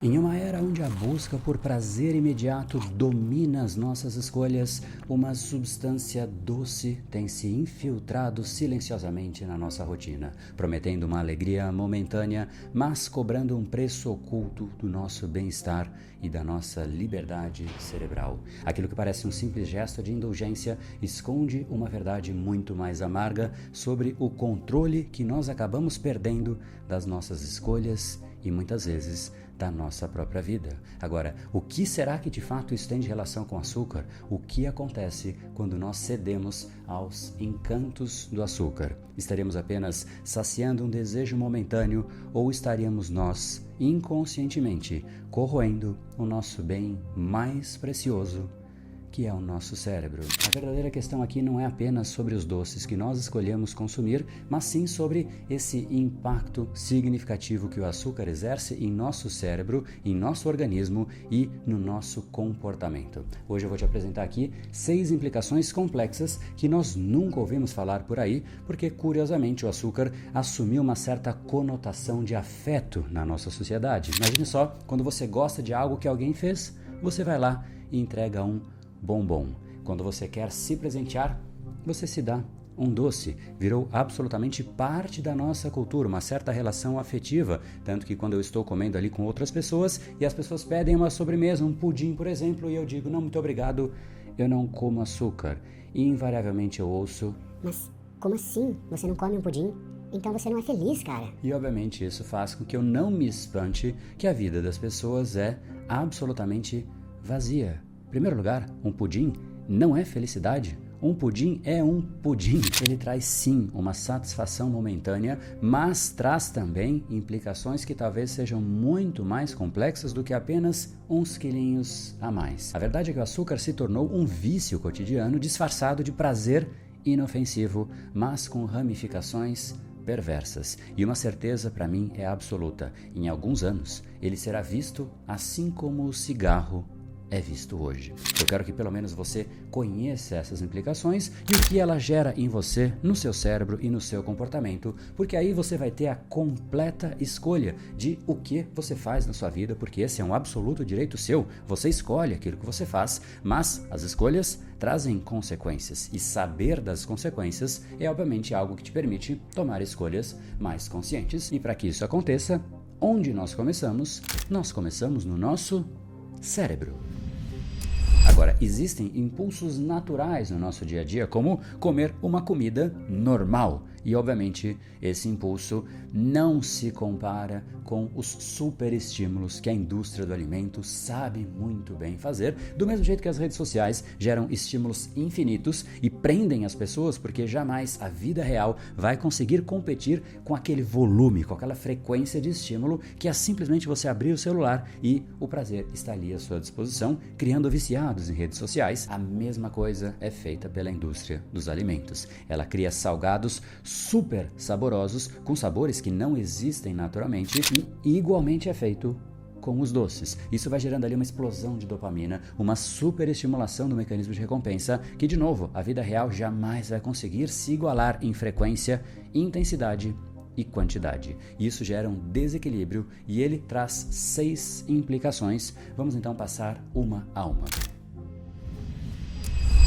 Em uma era onde a busca por prazer imediato domina as nossas escolhas, uma substância doce tem se infiltrado silenciosamente na nossa rotina, prometendo uma alegria momentânea, mas cobrando um preço oculto do nosso bem-estar e da nossa liberdade cerebral. Aquilo que parece um simples gesto de indulgência esconde uma verdade muito mais amarga sobre o controle que nós acabamos perdendo das nossas escolhas e muitas vezes da nossa própria vida. Agora, o que será que de fato isso tem de relação com açúcar? O que acontece quando nós cedemos aos encantos do açúcar? Estaremos apenas saciando um desejo momentâneo ou estaríamos nós, inconscientemente, corroendo o nosso bem mais precioso, que é o nosso cérebro? A verdadeira questão aqui não é apenas sobre os doces que nós escolhemos consumir, mas sim sobre esse impacto significativo que o açúcar exerce em nosso cérebro, em nosso organismo e no nosso comportamento. Hoje eu vou te apresentar aqui 6 implicações complexas que nós nunca ouvimos falar por aí, porque curiosamente o açúcar assumiu uma certa conotação de afeto na nossa sociedade. Imagine só, quando você gosta de algo que alguém fez, você vai lá e entrega um bombom. Quando você quer se presentear, você se dá um doce. Virou absolutamente parte da nossa cultura, uma certa relação afetiva, tanto que quando eu estou comendo ali com outras pessoas e as pessoas pedem uma sobremesa, um pudim, por exemplo, e eu digo, não, muito obrigado, eu não como açúcar. E invariavelmente eu ouço: mas como assim? Você não come um pudim? Então você não é feliz, cara. E obviamente isso faz com que eu não me espante que a vida das pessoas é absolutamente vazia. Em primeiro lugar, um pudim não é felicidade. Um pudim é um pudim. Ele traz sim uma satisfação momentânea, mas traz também implicações que talvez sejam muito mais complexas do que apenas uns quilinhos a mais. A verdade é que o açúcar se tornou um vício cotidiano disfarçado de prazer inofensivo, mas com ramificações perversas. E uma certeza para mim é absoluta: em alguns anos ele será visto assim como o cigarro é visto hoje. Eu quero que pelo menos você conheça essas implicações e o que ela gera em você, no seu cérebro e no seu comportamento, porque aí você vai ter a completa escolha de o que você faz na sua vida, porque esse é um absoluto direito seu. Você escolhe aquilo que você faz, mas as escolhas trazem consequências e saber das consequências é obviamente algo que te permite tomar escolhas mais conscientes. E para que isso aconteça, onde nós começamos? Nós começamos no nosso cérebro. Agora, existem impulsos naturais no nosso dia a dia, como comer uma comida normal. E, obviamente, esse impulso não se compara com os superestímulos que a indústria do alimento sabe muito bem fazer, do mesmo jeito que as redes sociais geram estímulos infinitos e prendem as pessoas, porque jamais a vida real vai conseguir competir com aquele volume, com aquela frequência de estímulo que é simplesmente você abrir o celular e o prazer está ali à sua disposição, criando viciados em redes sociais. A mesma coisa é feita pela indústria dos alimentos. Ela cria salgados super saborosos, com sabores que não existem naturalmente, e igualmente é feito com os doces. Isso vai gerando ali uma explosão de dopamina, uma superestimulação do mecanismo de recompensa, que de novo, a vida real jamais vai conseguir se igualar em frequência, intensidade e quantidade. Isso gera um desequilíbrio e ele traz 6 implicações. Vamos então passar uma a uma.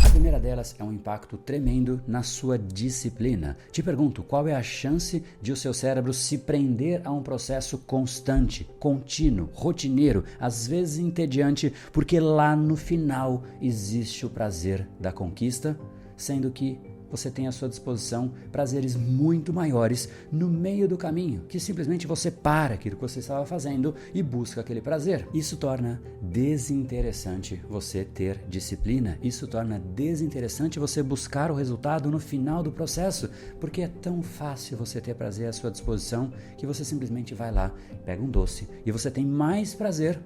A primeira delas é um impacto tremendo na sua disciplina. Te pergunto, qual é a chance de o seu cérebro se prender a um processo constante, contínuo, rotineiro, às vezes entediante, porque lá no final existe o prazer da conquista, sendo que você tem à sua disposição prazeres muito maiores no meio do caminho, que simplesmente você para aquilo que você estava fazendo e busca aquele prazer. Isso torna desinteressante você ter disciplina, isso torna desinteressante você buscar o resultado no final do processo, porque é tão fácil você ter prazer à sua disposição que você simplesmente vai lá, pega um doce e você tem mais prazer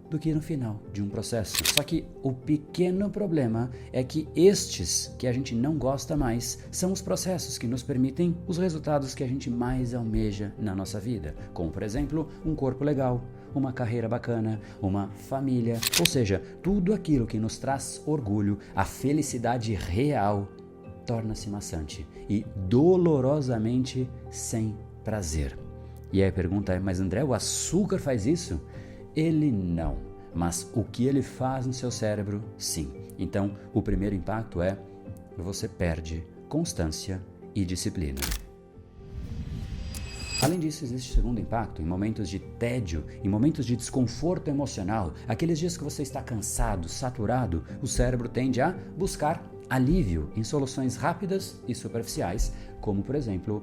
do que no final de um processo. Só que o pequeno problema é que estes que a gente não gosta mais são os processos que nos permitem os resultados que a gente mais almeja na nossa vida, como por exemplo, um corpo legal, uma carreira bacana, uma família, ou seja, tudo aquilo que nos traz orgulho, a felicidade real, torna-se maçante e dolorosamente sem prazer. E aí a pergunta é, mas André, o açúcar faz isso? ele não. Mas o que ele faz no seu cérebro, sim. Então, o primeiro impacto é: você perde constância e disciplina. Além disso, existe o segundo impacto, em momentos de tédio, em momentos de desconforto emocional, aqueles dias que você está cansado, saturado, o cérebro tende a buscar alívio em soluções rápidas e superficiais, como, por exemplo,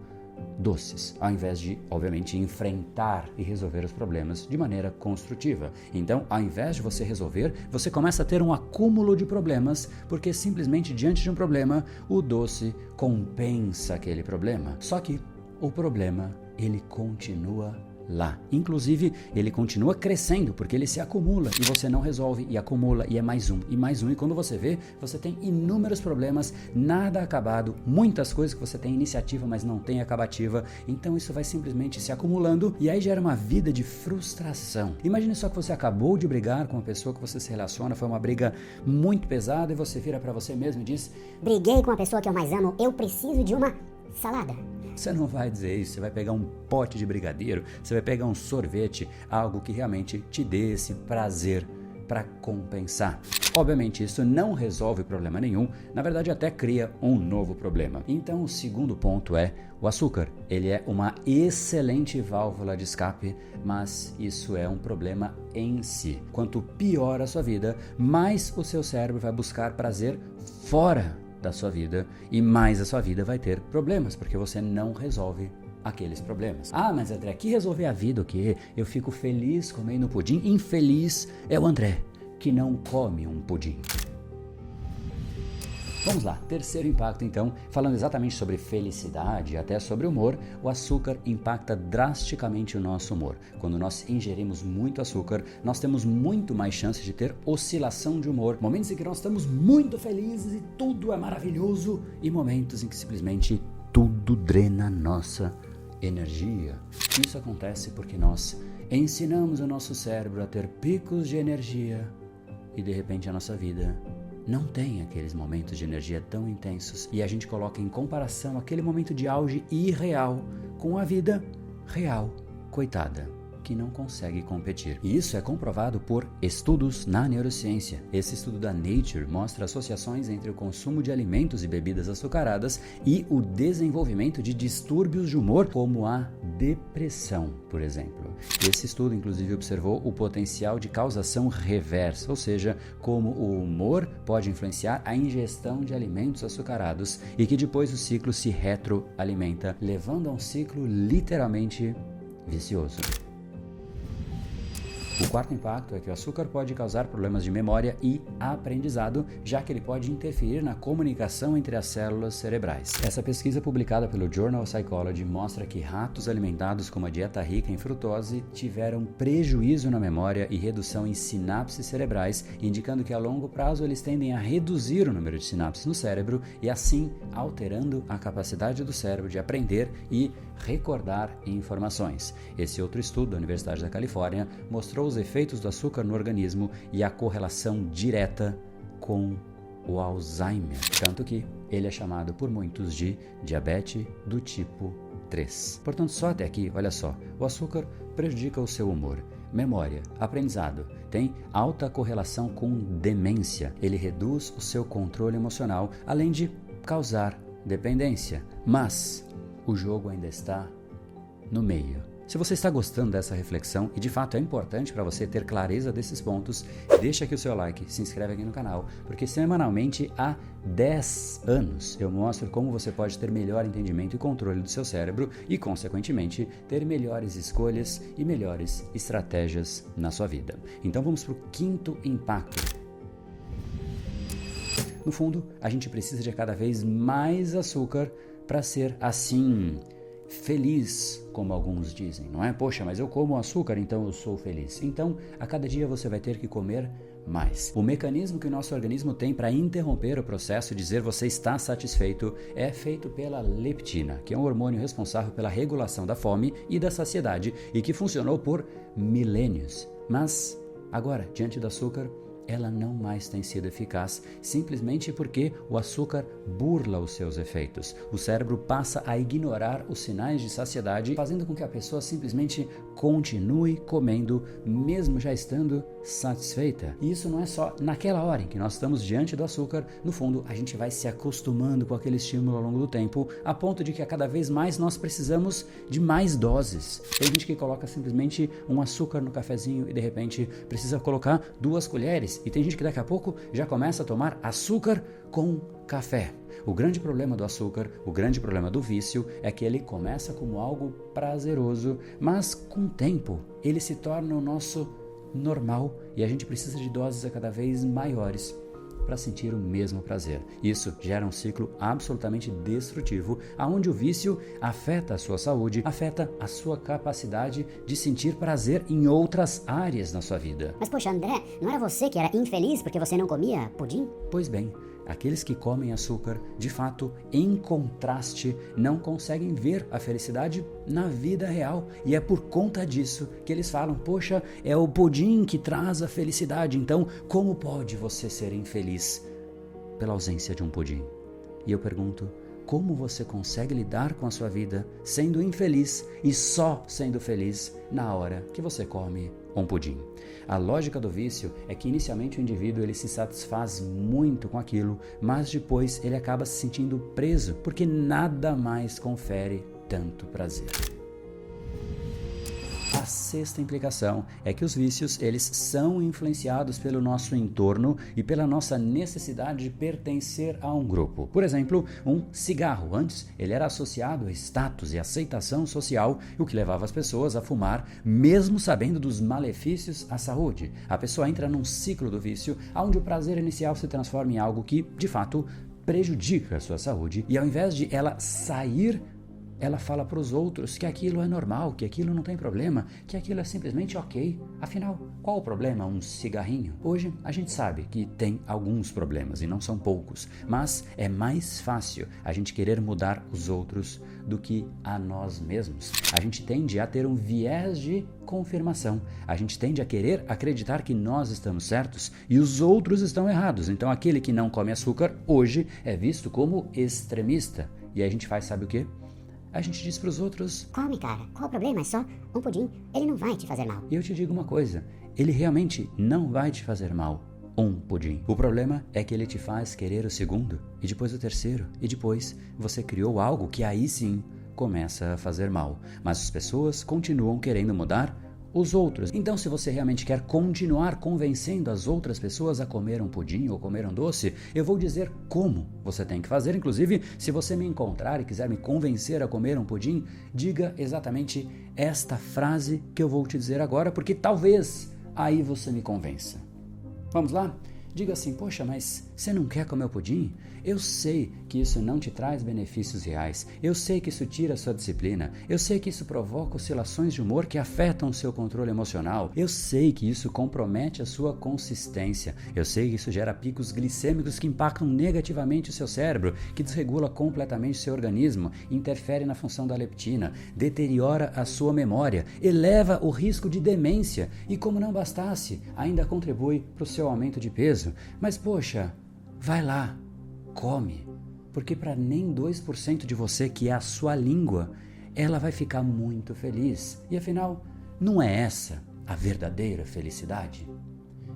doces, ao invés de, obviamente, enfrentar e resolver os problemas de maneira construtiva. Então, ao invés de você resolver, você começa a ter um acúmulo de problemas, porque simplesmente diante de um problema, o doce compensa aquele problema. Só que o problema, ele continua lá. Inclusive, ele continua crescendo, porque ele se acumula e você não resolve, e acumula, e é mais um, e mais um. E quando você vê, você tem inúmeros problemas, nada acabado, muitas coisas que você tem iniciativa, mas não tem acabativa. Então isso vai simplesmente se acumulando e aí gera uma vida de frustração. Imagine só que você acabou de brigar com uma pessoa que você se relaciona, foi uma briga muito pesada, e você vira para você mesmo e diz: briguei com a pessoa que eu mais amo, eu preciso de uma salada. Você não vai dizer isso, você vai pegar um pote de brigadeiro, você vai pegar um sorvete, algo que realmente te dê esse prazer para compensar. Obviamente isso não resolve problema nenhum, na verdade até cria um novo problema. Então o segundo ponto é o açúcar. Ele é uma excelente válvula de escape, mas isso é um problema em si. Quanto pior a sua vida, mais o seu cérebro vai buscar prazer fora da sua vida e mais a sua vida vai ter problemas, porque você não resolve aqueles problemas. Ah, mas André, que resolver a vida o quê? Eu fico feliz comendo pudim. Infeliz é o André, que não come um pudim. Vamos lá, terceiro impacto então, falando exatamente sobre felicidade e até sobre humor, o açúcar impacta drasticamente o nosso humor. Quando nós ingerimos muito açúcar, nós temos muito mais chances de ter oscilação de humor, momentos em que nós estamos muito felizes e tudo é maravilhoso, e momentos em que simplesmente tudo drena nossa energia. Isso acontece porque nós ensinamos o nosso cérebro a ter picos de energia e de repente a nossa vida não tem aqueles momentos de energia tão intensos e a gente coloca em comparação aquele momento de auge irreal com a vida real, coitada, que não consegue competir. E isso é comprovado por estudos na neurociência. Esse estudo da Nature mostra associações entre o consumo de alimentos e bebidas açucaradas e o desenvolvimento de distúrbios de humor, como a depressão, por exemplo. Esse estudo, inclusive, observou o potencial de causação reversa, ou seja, como o humor pode influenciar a ingestão de alimentos açucarados e que depois o ciclo se retroalimenta, levando a um ciclo literalmente vicioso. O quarto impacto é que o açúcar pode causar problemas de memória e aprendizado, já que ele pode interferir na comunicação entre as células cerebrais. Essa pesquisa publicada pelo Journal of Psychology mostra que ratos alimentados com uma dieta rica em frutose tiveram prejuízo na memória e redução em sinapses cerebrais, indicando que a longo prazo eles tendem a reduzir o número de sinapses no cérebro e assim alterando a capacidade do cérebro de aprender e recordar informações. Esse outro estudo da Universidade da Califórnia mostrou os efeitos do açúcar no organismo e a correlação direta com o Alzheimer, tanto que ele é chamado por muitos de diabetes do tipo 3. Portanto, só até aqui, olha só, o açúcar prejudica o seu humor, memória, aprendizado, tem alta correlação com demência, ele reduz o seu controle emocional, além de causar dependência, mas o jogo ainda está no meio. Se você está gostando dessa reflexão e de fato é importante para você ter clareza desses pontos, deixa aqui o seu like, se inscreve aqui no canal, porque semanalmente há 10 anos eu mostro como você pode ter melhor entendimento e controle do seu cérebro e, consequentemente, ter melhores escolhas e melhores estratégias na sua vida. Então vamos para o quinto impacto. No fundo, a gente precisa de cada vez mais açúcar para ser assim feliz, como alguns dizem, não é? Poxa, mas eu como açúcar, então eu sou feliz. Então, a cada dia você vai ter que comer mais. O mecanismo que o nosso organismo tem para interromper o processo de dizer você está satisfeito é feito pela leptina, que é um hormônio responsável pela regulação da fome e da saciedade e que funcionou por milênios. Mas, agora, diante do açúcar, ela não mais tem sido eficaz, simplesmente porque o açúcar burla os seus efeitos. O cérebro passa a ignorar os sinais de saciedade, fazendo com que a pessoa simplesmente continue comendo, mesmo já estando satisfeita. E isso não é só naquela hora em que nós estamos diante do açúcar. No fundo, a gente vai se acostumando com aquele estímulo ao longo do tempo, a ponto de que a cada vez mais nós precisamos de mais doses. Tem gente que coloca simplesmente um açúcar no cafezinho e de repente precisa colocar 2 colheres. E tem gente que daqui a pouco já começa a tomar açúcar com café. O grande problema do açúcar, o grande problema do vício é que ele começa como algo prazeroso, mas com o tempo ele se torna o nosso normal e a gente precisa de doses a cada vez maiores para sentir o mesmo prazer. Isso gera um ciclo absolutamente destrutivo, onde o vício afeta a sua saúde, afeta a sua capacidade de sentir prazer em outras áreas na sua vida. Mas poxa, André, não era você que era infeliz porque você não comia pudim? Pois bem, aqueles que comem açúcar, de fato, em contraste, não conseguem ver a felicidade na vida real. E é por conta disso que eles falam, poxa, é o pudim que traz a felicidade, então como pode você ser infeliz pela ausência de um pudim? E eu pergunto, como você consegue lidar com a sua vida sendo infeliz e só sendo feliz na hora que você come um pudim? A lógica do vício é que inicialmente o indivíduo ele se satisfaz muito com aquilo, mas depois ele acaba se sentindo preso, porque nada mais confere tanto prazer. A sexta implicação é que os vícios eles são influenciados pelo nosso entorno e pela nossa necessidade de pertencer a um grupo. Por exemplo, um cigarro. Antes, ele era associado a status e aceitação social, o que levava as pessoas a fumar, mesmo sabendo dos malefícios à saúde. A pessoa entra num ciclo do vício, onde o prazer inicial se transforma em algo que, de fato, prejudica a sua saúde e ao invés de ela sair, ela fala para os outros que aquilo é normal, que aquilo não tem problema, que aquilo é simplesmente ok. Afinal, qual o problema? Um cigarrinho? Hoje a gente sabe que tem alguns problemas e não são poucos, mas é mais fácil a gente querer mudar os outros do que a nós mesmos. A gente tende a ter um viés de confirmação. A gente tende a querer acreditar que nós estamos certos e os outros estão errados. Então aquele que não come açúcar hoje é visto como extremista. E aí a gente faz, sabe o quê? A gente diz para os outros, come, cara, qual o problema? É só um pudim, ele não vai te fazer mal. E eu te digo uma coisa, ele realmente não vai te fazer mal, um pudim. O problema é que ele te faz querer o segundo, e depois o terceiro, e depois você criou algo que aí sim começa a fazer mal. Mas as pessoas continuam querendo mudar os outros. Então, se você realmente quer continuar convencendo as outras pessoas a comer um pudim ou comer um doce, eu vou dizer como você tem que fazer. Inclusive, se você me encontrar e quiser me convencer a comer um pudim, diga exatamente esta frase que eu vou te dizer agora, porque talvez aí você me convença. Vamos lá? Diga assim, poxa, mas você não quer comer o pudim? Eu sei que isso não te traz benefícios reais. Eu sei que isso tira a sua disciplina. Eu sei que isso provoca oscilações de humor que afetam o seu controle emocional. Eu sei que isso compromete a sua consistência. Eu sei que isso gera picos glicêmicos que impactam negativamente o seu cérebro, que desregula completamente o seu organismo, interfere na função da leptina, deteriora a sua memória, eleva o risco de demência e, como não bastasse, ainda contribui para o seu aumento de peso. Mas poxa, vai lá, come, porque para nem 2% de você, que é a sua língua, ela vai ficar muito feliz. E afinal, não é essa a verdadeira felicidade?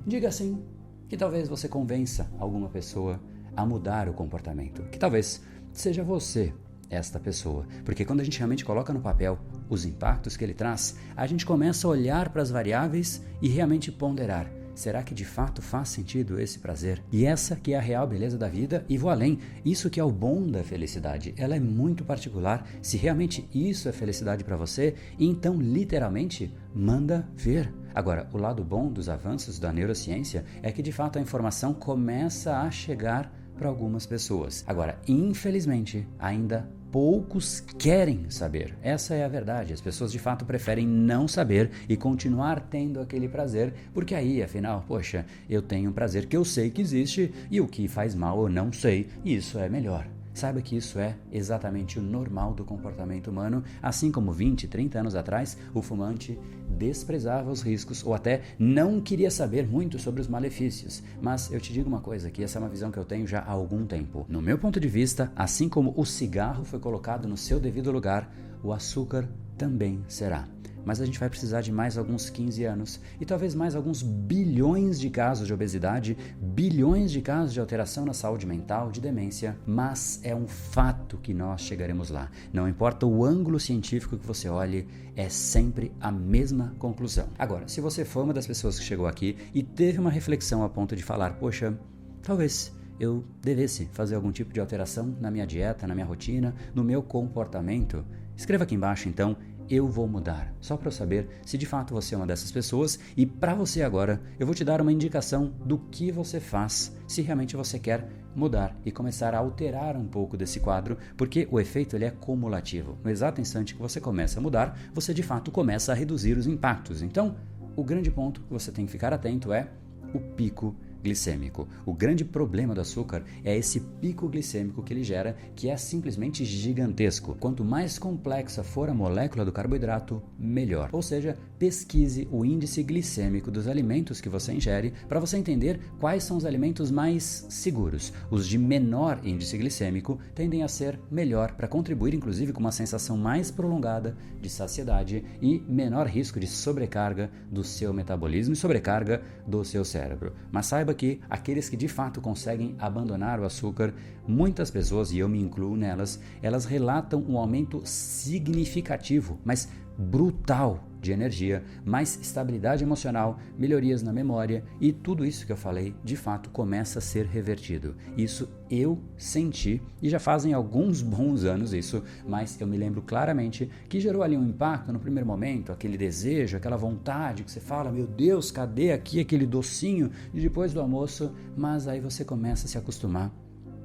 Diga assim, que talvez você convença alguma pessoa a mudar o comportamento, que talvez seja você esta pessoa, porque quando a gente realmente coloca no papel os impactos que ele traz, a gente começa a olhar para as variáveis e realmente ponderar. Será que de fato faz sentido esse prazer? E essa que é a real beleza da vida, e vou além, isso que é o bom da felicidade. Ela é muito particular. Se realmente isso é felicidade para você, então literalmente manda ver. Agora, o lado bom dos avanços da neurociência é que de fato a informação começa a chegar para algumas pessoas. Agora, infelizmente, ainda poucos querem saber. Essa é a verdade. As pessoas de fato preferem não saber e continuar tendo aquele prazer, porque aí, afinal, poxa, eu tenho um prazer que eu sei que existe e o que faz mal eu não sei, e isso é melhor. Saiba que isso é exatamente o normal do comportamento humano, assim como 20, 30 anos atrás, o fumante desprezava os riscos ou até não queria saber muito sobre os malefícios. Mas eu te digo uma coisa, que essa é uma visão que eu tenho já há algum tempo. No meu ponto de vista, assim como o cigarro foi colocado no seu devido lugar, o açúcar também será. Mas a gente vai precisar de mais alguns 15 anos e talvez mais alguns bilhões de casos de obesidade, bilhões de casos de alteração na saúde mental, de demência, mas é um fato que nós chegaremos lá. Não importa o ângulo científico que você olhe, é sempre a mesma conclusão. Agora, se você for uma das pessoas que chegou aqui e teve uma reflexão a ponto de falar, poxa, talvez eu devesse fazer algum tipo de alteração na minha dieta, na minha rotina, no meu comportamento, escreva aqui embaixo então, eu vou mudar, só para eu saber se de fato você é uma dessas pessoas e para você agora eu vou te dar uma indicação do que você faz se realmente você quer mudar e começar a alterar um pouco desse quadro, porque o efeito ele é cumulativo. No exato instante que você começa a mudar, você de fato começa a reduzir os impactos. Então, o grande ponto que você tem que ficar atento é o pico glicêmico. O grande problema do açúcar é esse pico glicêmico que ele gera, que é simplesmente gigantesco. Quanto mais complexa for a molécula do carboidrato, melhor. Ou seja, pesquise o índice glicêmico dos alimentos que você ingere para você entender quais são os alimentos mais seguros. Os de menor índice glicêmico tendem a ser melhor para contribuir, inclusive, com uma sensação mais prolongada de saciedade e menor risco de sobrecarga do seu metabolismo e sobrecarga do seu cérebro. Mas saiba que aqueles que de fato conseguem abandonar o açúcar, muitas pessoas, e eu me incluo nelas, elas relatam um aumento significativo, mas brutal de energia, mais estabilidade emocional, melhorias na memória e tudo isso que eu falei de fato começa a ser revertido. Isso eu senti e já fazem alguns bons anos isso, mas eu me lembro claramente que gerou ali um impacto no primeiro momento, aquele desejo, aquela vontade que você fala, meu Deus, cadê aqui aquele docinho de depois do almoço? Mas aí você começa a se acostumar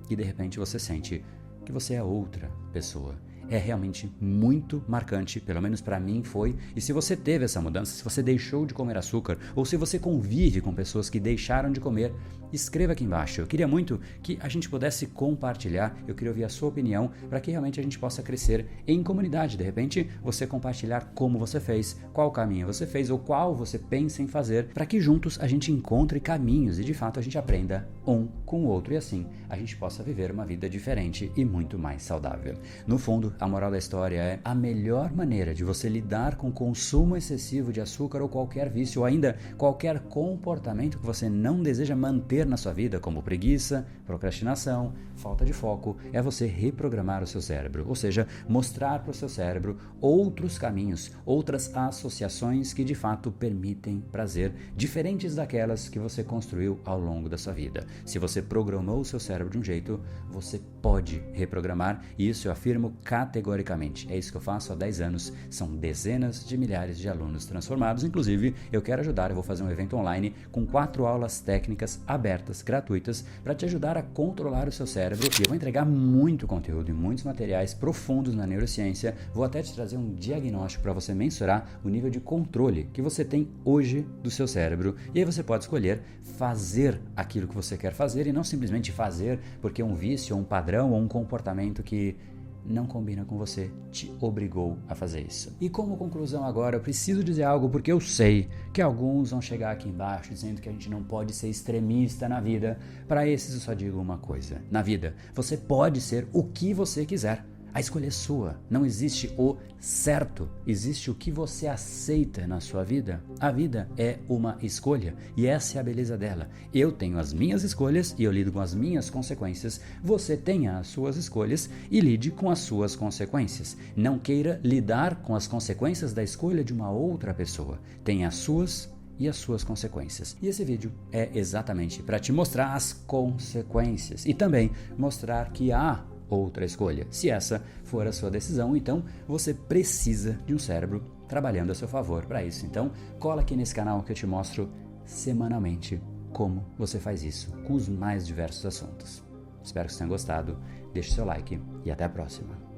e de repente você sente que você é outra pessoa. É realmente muito marcante, pelo menos para mim foi. E se você teve essa mudança, se você deixou de comer açúcar ou se você convive com pessoas que deixaram de comer, escreva aqui embaixo. Eu queria muito que a gente pudesse compartilhar, eu queria ouvir a sua opinião para que realmente a gente possa crescer em comunidade. De repente, você compartilhar como você fez, qual caminho você fez ou qual você pensa em fazer, para que juntos a gente encontre caminhos e de fato a gente aprenda um com o outro e assim a gente possa viver uma vida diferente e muito mais saudável. No fundo, a moral da história é a melhor maneira de você lidar com o consumo excessivo de açúcar ou qualquer vício ou ainda qualquer comportamento que você não deseja manter na sua vida, como preguiça, procrastinação, falta de foco, é você reprogramar o seu cérebro, ou seja, mostrar para o seu cérebro outros caminhos, outras associações que de fato permitem prazer, diferentes daquelas que você construiu ao longo da sua vida. Se você programou o seu cérebro de um jeito, você pode reprogramar e isso eu afirmo categoricamente. É isso que eu faço há 10 anos, são dezenas de milhares de alunos transformados, inclusive eu quero ajudar, eu vou fazer um evento online com 4 aulas técnicas abertas, gratuitas, para te ajudar a controlar o seu cérebro e eu vou entregar muito conteúdo e muitos materiais profundos na neurociência, vou até te trazer um diagnóstico para você mensurar o nível de controle que você tem hoje do seu cérebro e aí você pode escolher fazer aquilo que você quer fazer e não simplesmente fazer porque um vício, ou um padrão ou um comportamento que não combina com você, te obrigou a fazer isso. E como conclusão agora, eu preciso dizer algo porque eu sei que alguns vão chegar aqui embaixo dizendo que a gente não pode ser extremista na vida. Para esses eu só digo uma coisa, na vida você pode ser o que você quiser. A escolha é sua, não existe o certo, existe o que você aceita na sua vida. A vida é uma escolha e essa é a beleza dela. Eu tenho as minhas escolhas e eu lido com as minhas consequências. Você tenha as suas escolhas e lide com as suas consequências. Não queira lidar com as consequências da escolha de uma outra pessoa. Tenha as suas e as suas consequências. E esse vídeo é exatamente para te mostrar as consequências e também mostrar que há outra escolha. Se essa for a sua decisão, então você precisa de um cérebro trabalhando a seu favor para isso. Então, cola aqui nesse canal que eu te mostro semanalmente como você faz isso com os mais diversos assuntos. Espero que você tenha gostado, deixe seu like e até a próxima.